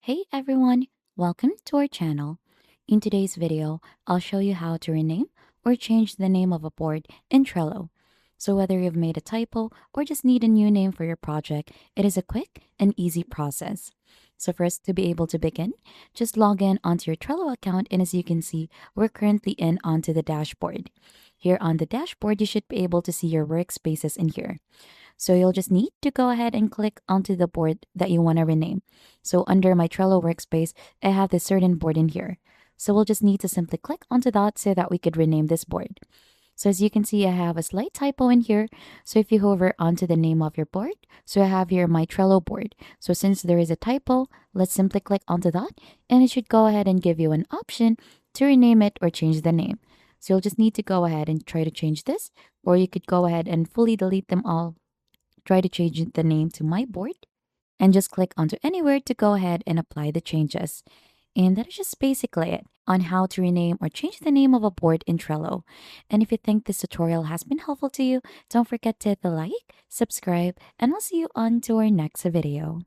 Hey everyone, welcome to our channel. In today's video, I'll show you how to rename or change the name of a board in Trello. So whether you've made a typo or just need a new name for your project, it is a quick and easy process. So first, to be able to begin, just log in onto your Trello account, and as you can see, we're currently in onto the dashboard. Here on the dashboard, you should be able to see your workspaces in here. So you'll just need to go ahead and click onto the board that you want to rename. So under my Trello workspace, I have this certain board in here. So we'll just need to simply click onto that so that we could rename this board. So as you can see, I have a slight typo in here. So if you hover onto the name of your board, so I have here my Trello board. So since there is a typo, let's simply click onto that and it should go ahead and give you an option to rename it or change the name. So you'll just need to go ahead and try to change this, or you could go ahead and fully delete them all. Try to change the name to my board and just click onto anywhere to go ahead and apply the changes. And that is just basically it on how to rename or change the name of a board in Trello. And if you think this tutorial has been helpful to you, don't forget to hit the like, subscribe, and I'll see you on to our next video.